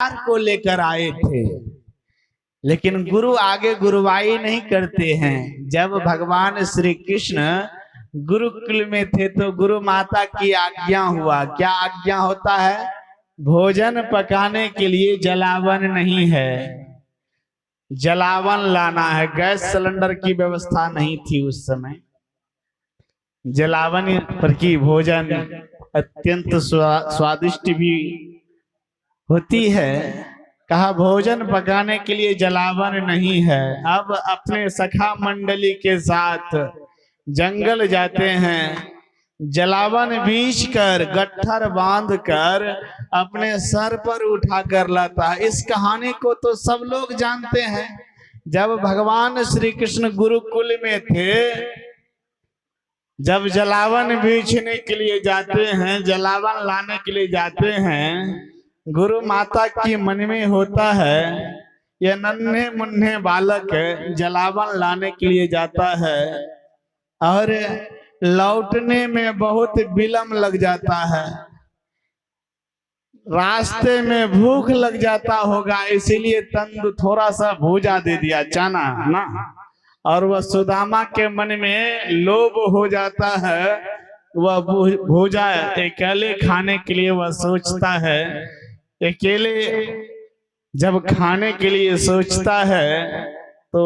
को लेकर आए थे, लेकिन गुरु आगे गुरुवाई नहीं करते हैं। जब भगवान श्री कृष्ण गुरुकुल में थे तो गुरु माता की आज्ञा हुआ। क्या आज्ञा होता है? भोजन पकाने के लिए जलावन नहीं है, जलावन लाना है। गैस सिलेंडर की व्यवस्था नहीं थी उस समय, जलावन पर की भोजन अत्यंत स्वादिष्ट भी होती है। कहा भोजन पकाने के लिए जलावन नहीं है। अब अपने सखा मंडली के साथ जंगल जाते हैं, जलावन बीछ कर गट्ठर बांध कर अपने सर पर उठा कर लाता है। इस कहानी को तो सब लोग जानते हैं। जब भगवान श्री कृष्ण गुरुकुल में थे, जब जलावन बीछने के लिए जाते हैं, जलावन लाने के लिए जाते हैं, गुरु माता की मन में होता है यह नन्हे मुन्ने बालक जलावन लाने के लिए जाता है और लौटने में बहुत विलंब लग जाता है, रास्ते में भूख लग जाता होगा, इसीलिए तंदू थोड़ा सा भूजा दे दिया, चना ना। और वह सुदामा के मन में लोभ हो जाता है, वह भूजा अकेले खाने के लिए वह सोचता है। अकेले जब खाने के लिए सोचता है तो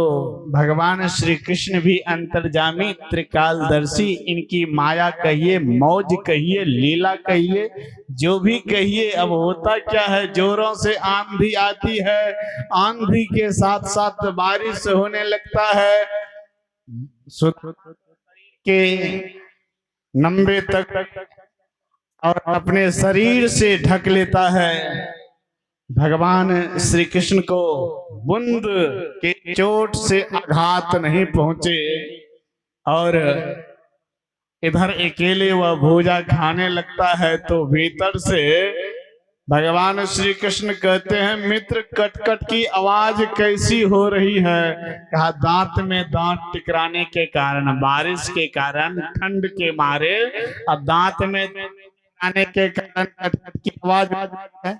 भगवान श्री कृष्ण भी अंतर्जामी त्रिकालदर्शी, इनकी माया कहिए, मौज कहिए, लीला कहिए, जो भी कहिए। अब होता क्या है, जोरों से आंधी आती है, आंधी के साथ साथ बारिश होने लगता है, के नंबे तक और अपने शरीर से ढक लेता है। भगवान श्री कृष्ण को बूंद के चोट से आघात नहीं पहुंचे और इधर अकेले वह भोजा खाने लगता है तो भीतर से भगवान श्री कृष्ण कहते हैं, मित्र कटकट की आवाज कैसी हो रही है? कहा दांत में दांत टकराने के कारण, बारिश के कारण, ठंड के मारे और दांत में टकराने के कारण कटकट की आवाज है।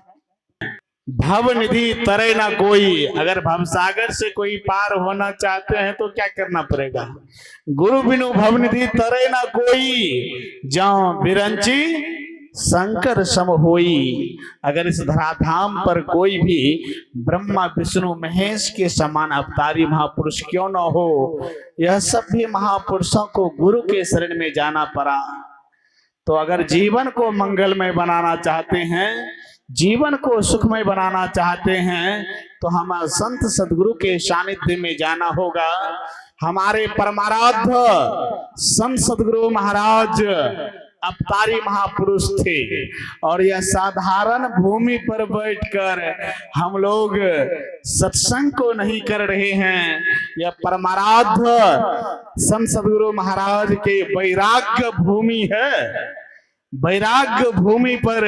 भव निधि तरे ना कोई, अगर भवसागर से कोई पार होना चाहते हैं तो क्या करना पड़ेगा? गुरु बिनु भव निधि तरे ना कोई, जाऊं बिरंची शंकर सम होई। अगर इस धराधाम पर कोई भी ब्रह्मा विष्णु महेश के समान अवतारी महापुरुष क्यों न हो, यह सब भी महापुरुषों को गुरु के शरण में जाना पड़ा। तो अगर जीवन को मंगलमय बनाना चाहते हैं, जीवन को सुखमय बनाना चाहते हैं, तो हम संत सदगुरु के सानिध्य में जाना होगा। हमारे परमाराध्य संत सदगुरु महाराज अवतारी महापुरुष थे और यह साधारण भूमि पर बैठकर हम लोग सत्संग को नहीं कर रहे हैं। यह परमाराध्य संत सदगुरु महाराज के वैराग्य भूमि है। वैराग्य भूमि पर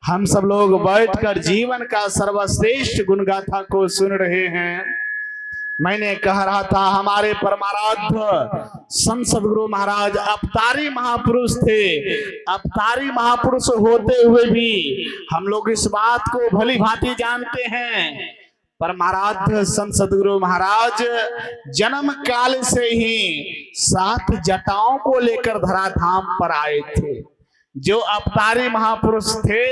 हम सब लोग बैठकर जीवन का सर्वश्रेष्ठ गुणगाथा को सुन रहे हैं। मैंने कह रहा था हमारे परमाराध्य संत सदगुरु महाराज अवतारी महापुरुष थे। अवतारी महापुरुष होते हुए भी हम लोग इस बात को भली भांति जानते हैं, परमाराध्य संत सदगुरु महाराज जन्म काल से ही 7 जटाओं को लेकर धराधाम पर आए थे। जो अवतारी महापुरुष थे,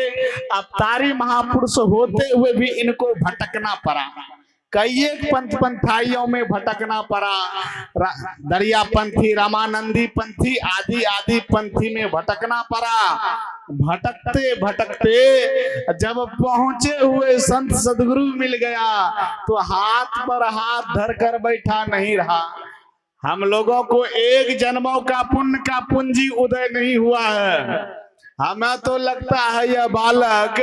अवतारी महापुरुष होते हुए भी इनको भटकना पड़ा, कई एक पंथ पंथाइयों में भटकना पड़ा। दरिया पंथी, रामानंदी पंथी, आदि आदि पंथी में भटकना पड़ा। भटकते भटकते जब पहुंचे हुए संत सदगुरु मिल गया तो हाथ पर हाथ धर कर बैठा नहीं रहा। हम लोगों को एक जन्मों का पुण्य का पूंजी उदय नहीं हुआ है। हमें तो लगता है यह बालक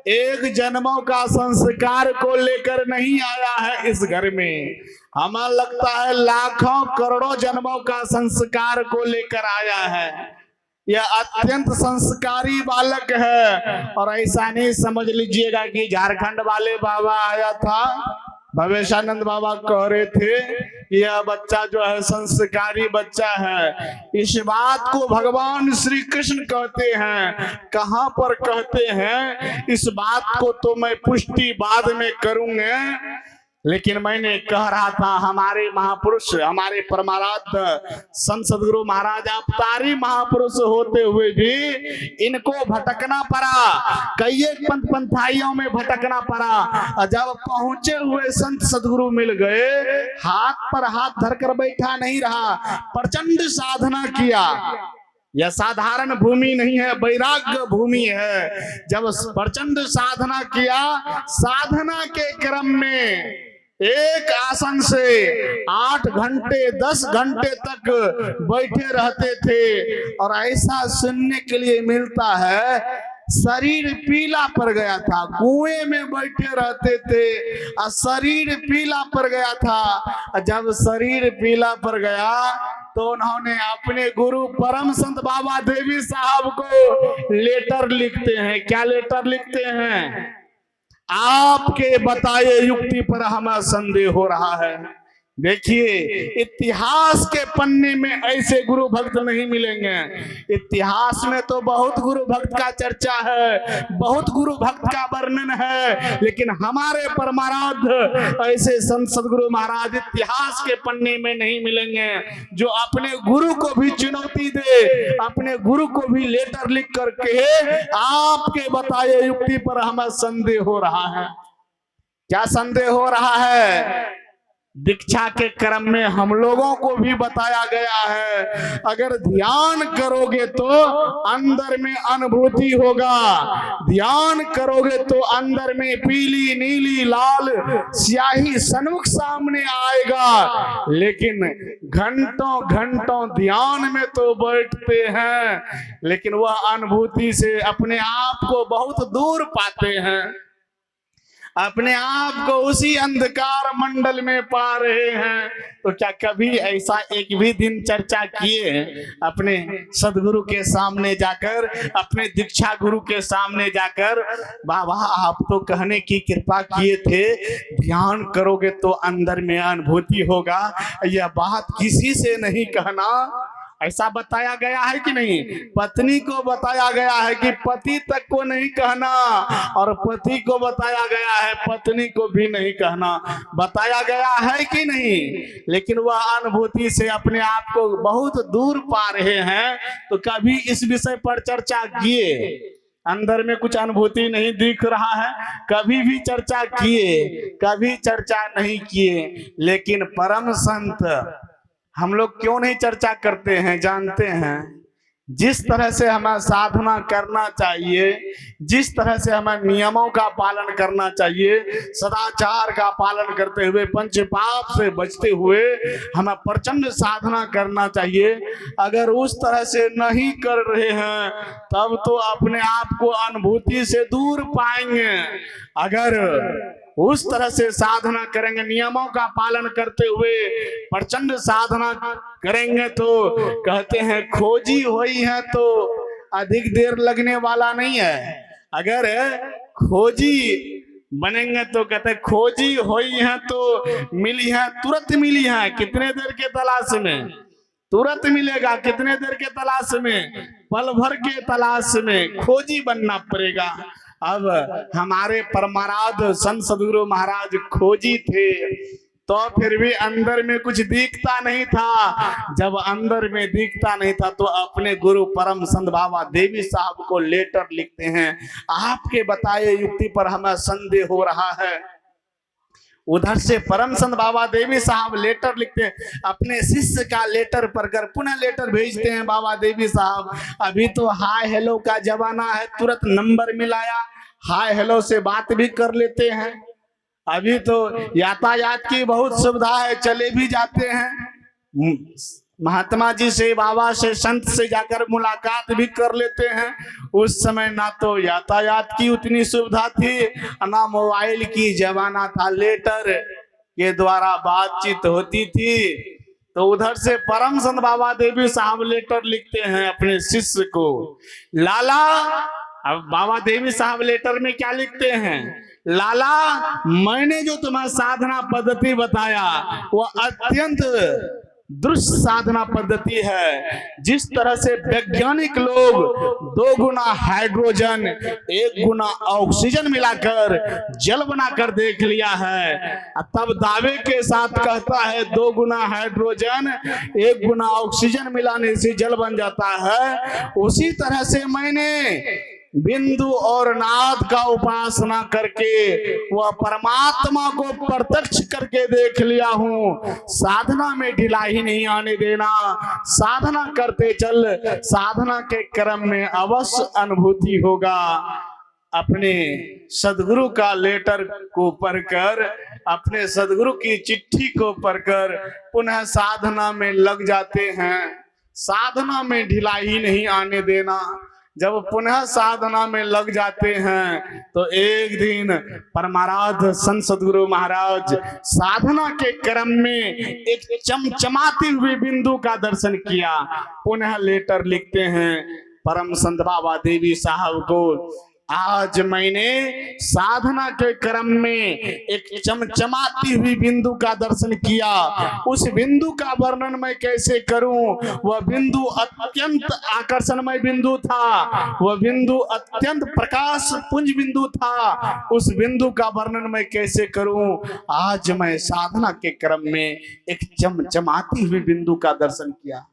एक जन्मों का संस्कार को लेकर नहीं आया है इस घर में। हमें लगता है लाखों करोड़ों जन्मों का संस्कार को लेकर आया है। यह अत्यंत संस्कारी बालक है। और ऐसा नहीं समझ लीजिएगा कि झारखंड वाले बाबा आया था, भवेशानंद बाबा कह रहे थे यह बच्चा जो है संस्कारी बच्चा है। इस बात को भगवान श्री कृष्ण कहते हैं। कहां पर कहते हैं इस बात को तो मैं पुष्टि बाद में करूंगा, लेकिन मैंने कह रहा था हमारे महापुरुष, हमारे परमाराध्य संत सद्गुरु महाराज अवतारी महापुरुष होते हुए भी इनको भटकना पड़ा, कई एक पंथाइयों में भटकना पड़ा। जब पहुंचे हुए संत सद्गुरु मिल गए, हाथ पर हाथ धरकर बैठा नहीं रहा, प्रचंड साधना किया। यह साधारण भूमि नहीं है, वैराग्य भूमि है। जब प्रचंड साधना किया, साधना के क्रम में एक आसन से 8 घंटे 10 घंटे तक बैठे रहते थे। और ऐसा सुनने के लिए मिलता है शरीर पीला पड़ गया था, कुएं में बैठे रहते थे और शरीर पीला पड़ गया था। जब शरीर पीला पड़ गया तो उन्होंने अपने गुरु परम संत बाबा देवी साहब को लेटर लिखते हैं। क्या लेटर लिखते हैं? आपके बताए युक्ति पर हमें संदेह हो रहा है। देखिए, इतिहास के पन्ने में ऐसे गुरु भक्त नहीं मिलेंगे। इतिहास में तो बहुत गुरु भक्त का चर्चा है, बहुत गुरु भक्त का वर्णन है, लेकिन हमारे परमाराध्य ऐसे संत सद्गुरु महाराज इतिहास के पन्ने में नहीं मिलेंगे जो अपने गुरु को भी चुनौती दे, अपने गुरु को भी लेटर लिख करके आपके बताए युक्ति पर हमें संदेह हो रहा है। क्या संदेह हो रहा है? दीक्षा के क्रम में हम लोगों को भी बताया गया है, अगर ध्यान करोगे तो अंदर में अनुभूति होगा, ध्यान करोगे तो अंदर में पीली नीली लाल स्याही सन्मुख सामने आएगा। लेकिन घंटों घंटों ध्यान में तो बैठते हैं, लेकिन वह अनुभूति से अपने आप को बहुत दूर पाते हैं, अपने आप को उसी अंधकार मंडल में पा रहे हैं। तो क्या कभी ऐसा एक भी दिन चर्चा किए अपने सदगुरु के सामने जाकर, अपने दीक्षा गुरु के सामने जाकर, बाबा आप तो कहने की कृपा किए थे ध्यान करोगे तो अंदर में अनुभूति होगा, यह बात किसी से नहीं कहना? ऐसा बताया गया है कि नहीं? पत्नी को बताया गया है कि पति तक को नहीं कहना, और पति को बताया गया है पत्नी को भी नहीं कहना। बताया गया है कि नहीं? लेकिन वह अनुभूति से अपने आप को बहुत दूर पा रहे हैं। तो कभी इस विषय पर चर्चा किए? अंदर में कुछ अनुभूति नहीं दिख रहा है, कभी भी चर्चा किए? कभी चर्चा नहीं किए। लेकिन परम संत हम लोग क्यों नहीं चर्चा करते हैं? जानते हैं जिस तरह से हमें साधना करना चाहिए, जिस तरह से हमें नियमों का पालन करना चाहिए, सदाचार का पालन करते हुए, पंच पाप से बचते हुए हमें प्रचंड साधना करना चाहिए, अगर उस तरह से नहीं कर रहे हैं तब तो अपने आप को अनुभूति से दूर पाएंगे। अगर उस तरह से साधना करेंगे, नियमों का पालन करते हुए प्रचंड साधना करेंगे, तो कहते हैं खोजी हुई है तो अधिक देर लगने वाला नहीं है। अगर खोजी बनेंगे तो कहते हैं खोजी हुई है तो मिली है, तुरंत मिली है। कितने देर के तलाश में? तुरंत मिलेगा। कितने देर के तलाश में? पल भर के तलाश में। खोजी बनना पड़ेगा। अब हमारे परमाराध्य संत सद्गुरु महाराज खोजी थे, तो फिर भी अंदर में कुछ दिखता नहीं था। जब अंदर में दिखता नहीं था तो अपने गुरु परम संत बाबा देवी साहब को लेटर लिखते हैं, आपके बताए युक्ति पर हमें संदेह हो रहा है। उधर से परम संत बाबा देवी साहब लेटर लिखते हैं, अपने शिष्य का लेटर पढ़कर पुनः लेटर भेजते हैं। बाबा देवी साहब, अभी तो हाय हेलो का जमाना है, तुरंत नंबर मिलाया, हाय हेलो से बात भी कर लेते हैं। अभी तो यातायात की बहुत सुविधा है, चले भी जाते हैं। महात्मा जी से, बाबा से, संत से जाकर मुलाकात भी कर लेते हैं। उस समय ना तो यातायात की उतनी सुविधा थी, ना मोबाइल की जमाना था, लेटर के द्वारा बातचीत होती थी। तो उधर से परम संत बाबा देवी साहब लेटर लिखते हैं अपने शिष्य को, लाला। अब बाबा देवी साहब लेटर में क्या लिखते हैं? लाला, मैंने जो तुम्हें साधना पद्धति बताया वह अत्यंत दुष्ट साधना पद्धति है। जिस तरह से वैज्ञानिक लोग 2 गुना हाइड्रोजन 1 गुना ऑक्सीजन मिलाकर जल बनाकर देख लिया है, तब दावे के साथ कहता है 2 गुना हाइड्रोजन 1 गुना ऑक्सीजन मिलाने से जल बन जाता है, उसी तरह से मैंने बिंदु और नाद का उपासना करके वह परमात्मा को प्रत्यक्ष करके देख लिया हूं। साधना में ढिलाई नहीं आने देना, साधना करते चल, साधना के क्रम में अवश्य अनुभूति होगा। अपने सदगुरु का लेटर को पढ़कर, अपने सदगुरु की चिट्ठी को पढ़कर पुनः साधना में लग जाते हैं। साधना में ढिलाई नहीं आने देना। जब पुनः साधना में लग जाते हैं तो एक दिन परमाराध्य संत सद्गुरु महाराज साधना के क्रम में एक चमचमाती हुई बिंदु का दर्शन किया। पुनः लेटर लिखते हैं परम संत बाबा देवी साहब को, आज मैंने साधना के क्रम में एक चमचमाती हुई बिंदु का दर्शन किया। उस बिंदु का वर्णन मैं कैसे करूं? वह बिंदु अत्यंत आकर्षणमय बिंदु था, वह बिंदु अत्यंत प्रकाश पुंज बिंदु था। उस बिंदु का वर्णन मैं कैसे करूं? आज मैं साधना के क्रम में एक चमचमाती हुई बिंदु का दर्शन किया।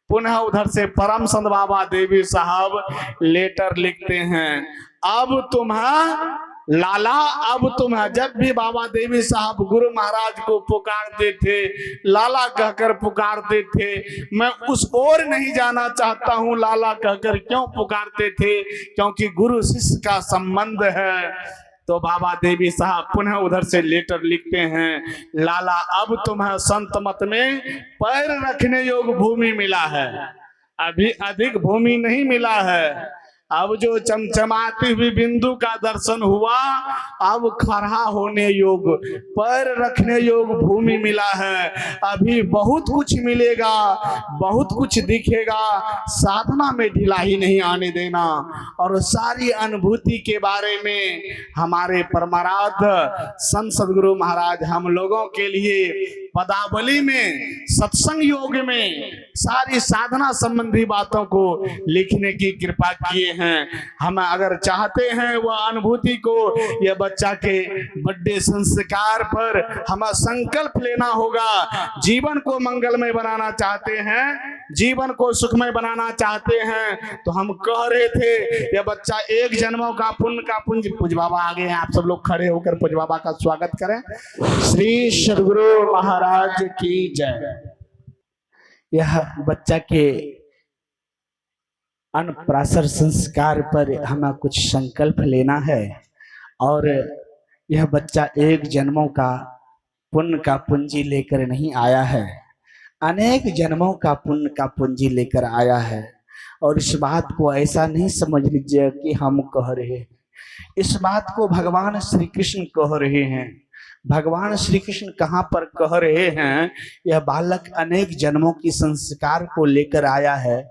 पुनः उधर से परम संत बाबा देवी साहब लेटर लिखते हैं, अब तुम्हें लाला, अब तुम्हें, जब भी बाबा देवी साहब गुरु महाराज को पुकारते थे, लाला कहकर पुकारते थे, मैं उस ओर नहीं जाना चाहता हूं। लाला कहकर क्यों पुकारते थे? क्योंकि गुरु शिष्य का संबंध है। तो बाबा देवी साहब पुनः उधर से लेटर लिखते हैं, लाला, अब तुम्हें संत मत में पैर रखने योग्य भूमि मिला है, अभी अधिक भूमि नहीं मिला है। अब जो चमचमाती हुई बिंदु का दर्शन हुआ, अब खड़ा होने योग्य, पैर रखने योग्य भूमि मिला है। अभी बहुत कुछ मिलेगा, बहुत कुछ दिखेगा। साधना में ढिलाई नहीं आने देना। और सारी अनुभूति के बारे में हमारे परमाराध्य संत सद्गुरु महाराज हम लोगों के लिए पदावली में, सत्संग योग में सारी साधना संबंधी बातों को लिखने की कृपा किए हैं। हम अगर चाहते हैं वह अनुभूति को, यह बच्चा के बर्थडे संस्कार पर हमें संकल्प लेना होगा। जीवन को मंगलमय बनाना चाहते हैं, जीवन को सुखमय बनाना चाहते हैं, तो हम कह रहे थे यह बच्चा 1 जन्मों का पुण्य का पुंज। पूज बाबा आगे हैं, आप सब लोग खड़े होकर पूज बाबा का स्वागत करें। श्री सद्गुरु महाराज की जय। यह बच्चा के अनप्रासर संस्कार पर हमें कुछ संकल्प लेना है। और यह बच्चा 1 जन्मों का पुण्य का पूंजी लेकर नहीं आया है, अनेक जन्मों का पुण्य का पूंजी लेकर आया है। और इस बात को ऐसा नहीं समझ लीजिए कि हम कह रहे हैं, इस बात को भगवान श्री कृष्ण कह रहे हैं। भगवान श्री कृष्ण कहाँ पर कह रहे हैं? यह बालक अनेक जन्मों की संस्कार को लेकर आया है।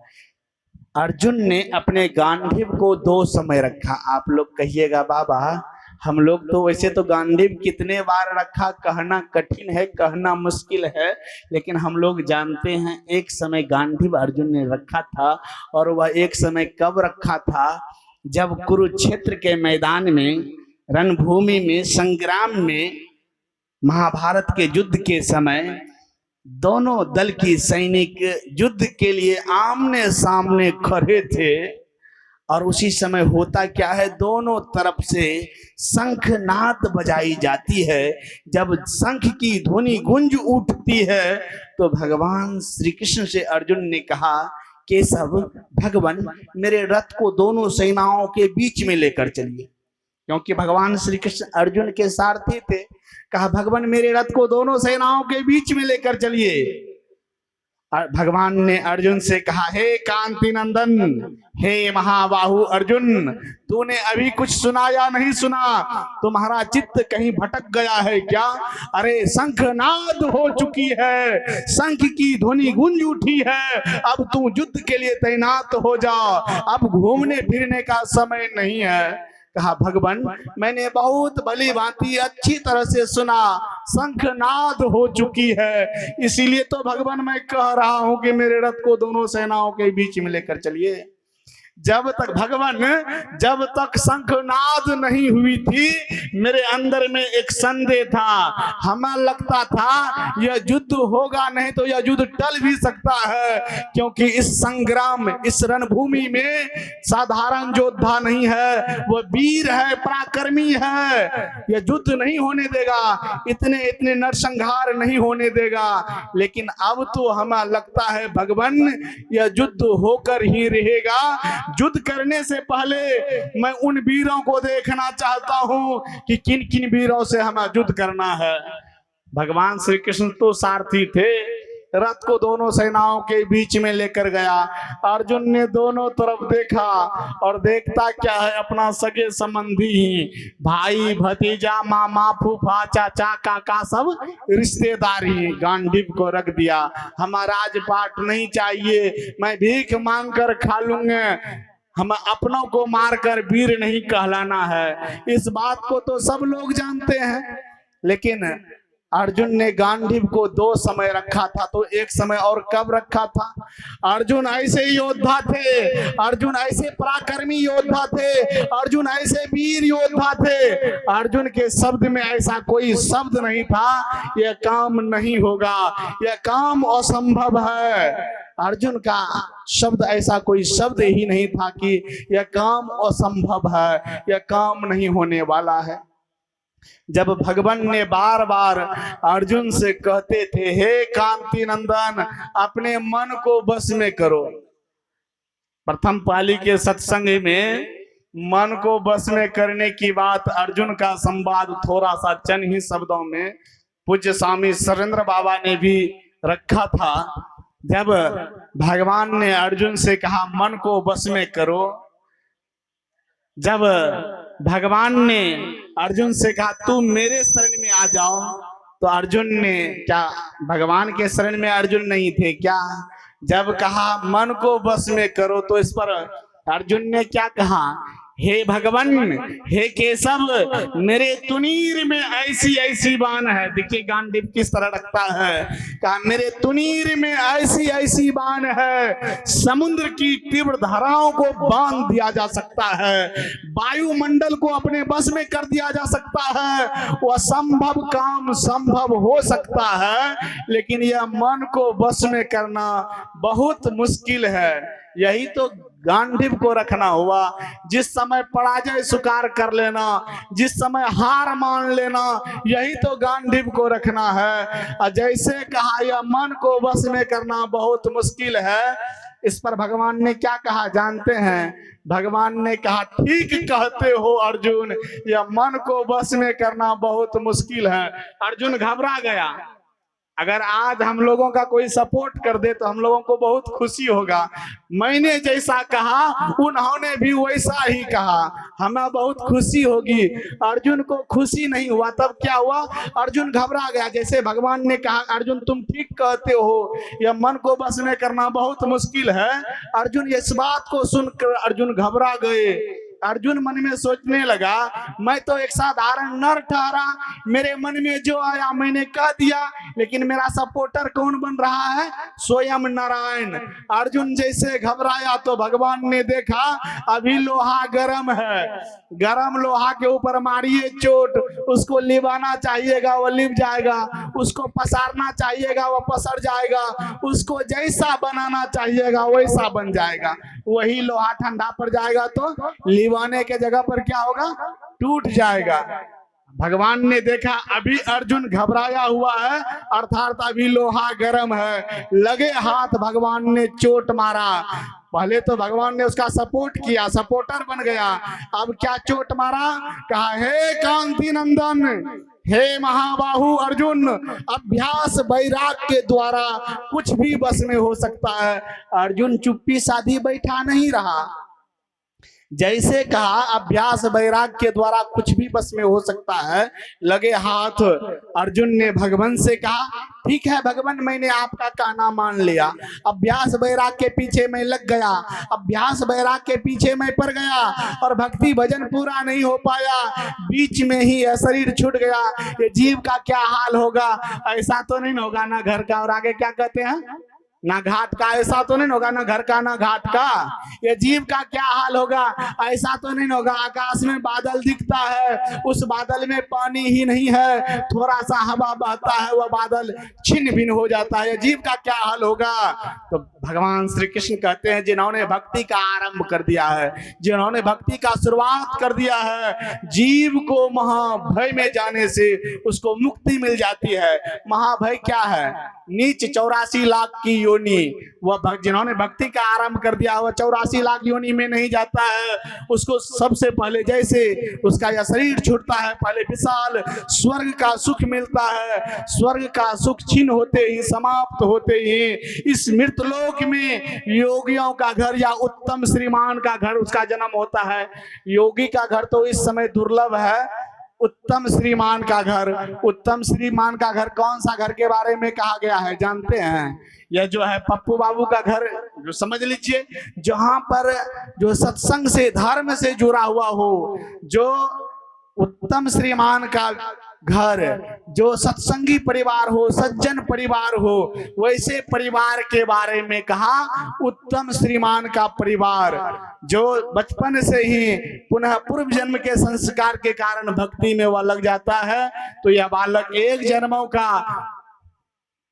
अर्जुन ने अपने गांडीव को 2 समय रखा। आप लोग कहिएगा बाबा, हम लोग तो वैसे तो गांडीव कितने बार रखा कहना कठिन है, कहना मुश्किल है, लेकिन हम लोग जानते हैं एक समय गांडीव अर्जुन ने रखा था। और वह एक समय कब रखा था? जब कुरुक्षेत्र के मैदान में, रणभूमि में, संग्राम में, महाभारत के युद्ध के समय दोनों दल की सैनिक युद्ध के लिए आमने सामने खड़े थे। और उसी समय होता क्या है, दोनों तरफ से शंखनाद बजाई जाती है। जब शंख की ध्वनि गूंज उठती है तो भगवान श्री कृष्ण से अर्जुन ने कहा, केशव, भगवान मेरे रथ को दोनों सेनाओं के बीच में लेकर चलिए। क्योंकि भगवान श्री कृष्ण अर्जुन के सारथी थे। कहा, भगवान मेरे रथ को दोनों सेनाओं के बीच में लेकर चलिए। भगवान ने अर्जुन से कहा, हे कांति नंदन, हे महाबाहु अर्जुन, तूने अभी कुछ सुना या नहीं सुना? तुम्हारा चित्त कहीं भटक गया है क्या? अरे शंखनाद हो चुकी है, शंख की ध्वनि गूंज उठी है। अब तू युद्ध के लिए तैनात हो जा, अब घूमने फिरने का समय नहीं है। कहा भगवान मैंने बहुत भली भांति अच्छी तरह से सुना, शंखनाद हो चुकी है, इसीलिए तो भगवान मैं कह रहा हूं कि मेरे रथ को दोनों सेनाओं के बीच में लेकर चलिए। जब तक भगवान, जब तक शंखनाद नहीं हुई थी मेरे अंदर में एक संदेह था, हमें लगता था यह युद्ध होगा नहीं तो यह युद्ध टल भी सकता है, क्योंकि इस संग्राम, इस रणभूमि में साधारण योद्धा नहीं है, वह वीर है, पराक्रमी है, यह युद्ध नहीं होने देगा, इतने इतने नरसंहार नहीं होने देगा। लेकिन अब तो हमें लगता है भगवान यह युद्ध होकर ही रहेगा। युद्ध करने से पहले मैं उन वीरों को देखना चाहता हूं कि किन किन वीरों से हमें युद्ध करना है। भगवान श्री कृष्ण तो सारथी थे, रथ को दोनों सेनाओं के बीच में लेकर गया। अर्जुन ने दोनों तरफ देखा और देखता क्या है, अपना सगे संबंधी, भाई भतीजा, मामा, फूफा, चाचा, काका, सब रिश्तेदार ही गांडीव को रख दिया। हमारा राजपाट नहीं चाहिए, मैं भीख मांग कर खा लूंगा, हम अपनों को मारकर वीर नहीं कहलाना है। इस बात को तो सब लोग जानते हैं, लेकिन अर्जुन ने गांडीव को दो समय रखा था, तो एक समय और कब रखा था? अर्जुन ऐसे योद्धा थे, अर्जुन ऐसे पराक्रमी योद्धा थे, अर्जुन ऐसे वीर योद्धा थे, अर्जुन के शब्द में ऐसा कोई शब्द नहीं था यह काम नहीं होगा, यह काम असंभव है। अर्जुन का शब्द ऐसा कोई शब्द ही नहीं था कि यह काम असंभव है, यह काम नहीं होने वाला है। जब भगवान ने बार बार अर्जुन से कहते थे, हे कांति नंदन अपने मन को बस में करो। प्रथम पाली के सत्संग में मन को बस में करने की बात, अर्जुन का संवाद थोड़ा सा चंद ही शब्दों में पूज्य स्वामी सरेंद्र बाबा ने भी रखा था। जब भगवान ने अर्जुन से कहा मन को बस में करो, जब भगवान ने अर्जुन से कहा तू मेरे शरण में आ जाओ, तो अर्जुन ने क्या भगवान के शरण में अर्जुन नहीं थे क्या? जब कहा मन को बस में करो, तो इस पर अर्जुन ने क्या कहा, हे भगवान, हे केशव, मेरे तुनीर में ऐसी ऐसी बाण है। देखिए गांडीव किस तरह रखता है, कहा मेरे तुनीर में ऐसी ऐसी बाण है, समुद्र की तीव्र धाराओं को बांध दिया जा सकता है, वायुमंडल को अपने बस में कर दिया जा सकता है, वह संभव काम संभव हो सकता है, लेकिन यह मन को बस में करना बहुत मुश्किल है। यही तो गांडीव को रखना हुआ। जिस समय पराजय स्वीकार कर लेना, जिस समय हार मान लेना, यही तो गांडीव को रखना है। और जैसे कहा यह मन को बस में करना बहुत मुश्किल है, इस पर भगवान ने क्या कहा जानते हैं? भगवान ने कहा ठीक कहते हो अर्जुन, यह मन को बस में करना बहुत मुश्किल है। अर्जुन घबरा गया। अगर आज हम लोगों का कोई सपोर्ट कर दे तो हम लोगों को बहुत खुशी होगा। मैंने जैसा कहा उन्होंने भी वैसा ही कहा, हमें बहुत खुशी होगी। अर्जुन को खुशी नहीं हुआ, तब क्या हुआ? अर्जुन घबरा गया। जैसे भगवान ने कहा अर्जुन तुम ठीक कहते हो, यह मन को बस में करना बहुत मुश्किल है, अर्जुन इस बात को सुनकर अर्जुन घबरा गए। अर्जुन मन में सोचने लगा मैं तो एक साधारण नर ठहरा, मेरे मन में जो आया मैंने कह दिया, लेकिन मेरा सपोर्टर कौन बन रहा है? स्वयं नारायण। अर्जुन जैसे घबराया तो भगवान ने देखा अभी लोहा गर्म है, गर्म लोहा के ऊपर मारिए चोट, उसको लिबाना चाहिएगा वो लिप जाएगा, उसको पसारना चाहिएगा वो पसर जाएगा, उसको जैसा बनाना चाहिएगा वैसा बन जाएगा। वही लोहा ठंडा पड़ जाएगा तो लिबाने के जगह पर क्या होगा? टूट जाएगा। भगवान ने देखा अभी अर्जुन घबराया हुआ है, अर्थात अभी लोहा गर्म है, लगे हाथ भगवान ने चोट मारा। पहले तो भगवान ने उसका सपोर्ट किया, सपोर्टर बन गया। अब क्या चोट मारा? कहा हे कांति नंदन, हे महाबाहु अर्जुन, अभ्यास वैराग के द्वारा कुछ भी बस में हो सकता है। अर्जुन चुप्पी साधी बैठा नहीं रहा। जैसे कहा अभ्यास वैराग के द्वारा कुछ भी बस में हो सकता है। लगे हाथ अर्जुन ने भगवान से कहा, ठीक है भगवान, मैंने आपका कहना मान लिया। अभ्यास वैराग के पीछे मैं लग गया, अभ्यास वैराग के पीछे मैं पड़ गया और भक्ति भजन पूरा नहीं हो पाया, बीच में ही यह शरीर छूट गया। ये जीव का क्या हाल होगा? ऐसा तो नहीं होगा ना घर का, और आगे क्या कहते हैं, ना घाट का। ऐसा तो नहीं होगा ना घर का ना घाट का। ये जीव का क्या हाल होगा? ऐसा तो नहीं होगा आकाश में बादल दिखता है, उस बादल में पानी ही नहीं है, थोड़ा सा हवा बहता है, वह बादल छिन्न भिन्न हो जाता है। ये जीव का क्या हाल होगा? तो भगवान श्री कृष्ण कहते हैं, जिन्होंने भक्ति का आरंभ कर दिया है, जिन्होंने भक्ति का शुरुआत कर दिया है, जीव को महाभय में जाने से उसको मुक्ति मिल जाती है। महाभय क्या है? नीच 84 लाख की योनि। वह जिन्होंने भक्ति का आरंभ कर दिया वह 84 लाख योनि में नहीं जाता है। उसको सबसे पहले जैसे उसका यह शरीर छूटता है, पहले विशाल स्वर्ग का सुख मिलता है। स्वर्ग का सुख छीन होते ही, समाप्त होते ही इस मृतलोक में योगियों का घर या उत्तम श्रीमान का घर उसका जन्म होता है। योगी का घर तो इस समय दुर्लभ है, उत्तम श्रीमान का घर। उत्तम श्रीमान का घर कौन सा घर के बारे में कहा गया है जानते हैं? यह जो है पप्पू बाबू का घर, जो समझ लीजिए, जहां पर जो सत्संग से, धर्म से जुड़ा हुआ हो, जो उत्तम श्रीमान का घर, जो सत्संगी परिवार हो, सज्जन परिवार हो, वैसे परिवार के बारे में कहा उत्तम श्रीमान का परिवार, जो बचपन से ही पुनः पूर्व जन्म के संस्कार के कारण भक्ति में वह लग जाता है। तो यह बालक एक जन्मों का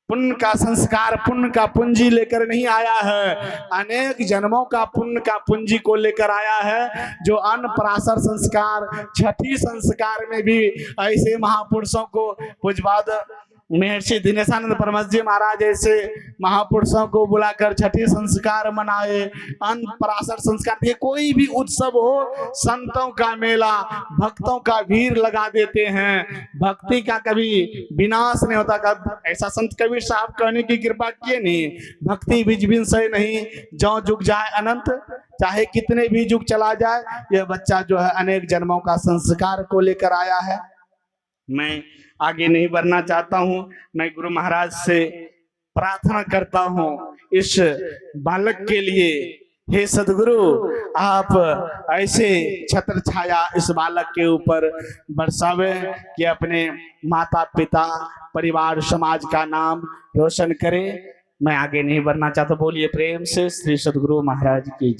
पुण्य का संस्कार, पुण्य का पूंजी लेकर नहीं आया है, अनेक जन्मों का पुण्य का पूंजी को लेकर आया है। जो अनपराशर संस्कार, छठी संस्कार में भी ऐसे महापुरुषों को, पूज्यपाद महर्षि दिनेशानंद परमहंस जी महाराज ऐसे महापुरुषों को बुलाकर छठी संस्कार मनाए, अनपराशर संस्कार दिए। कोई भी उत्सव हो, संतों का मेला, भक्तों का भीड़ लगा देते हैं। भक्ति का कभी विनाश नहीं होता। कब ऐसा संत कबीर साहब कहने की कृपा किए नहीं, भक्ति बीज बिन सही नहीं, जो जुग जाए अनंत, चाहे कितने भी जुग चला जाए। यह बच्चा जो है अनेक जन्मों का संस्कार को लेकर आया है। मैं आगे नहीं बढ़ना चाहता हूं। मैं गुरु महाराज से प्रार्थना करता हूं इस बालक के लिए, हे सदगुरु, आप ऐसे छत्र छाया इस बालक के ऊपर बरसावे कि अपने माता पिता, परिवार, समाज का नाम रोशन करे। मैं आगे नहीं बढ़ना चाहता। बोलिए प्रेम से श्री सदगुरु महाराज की।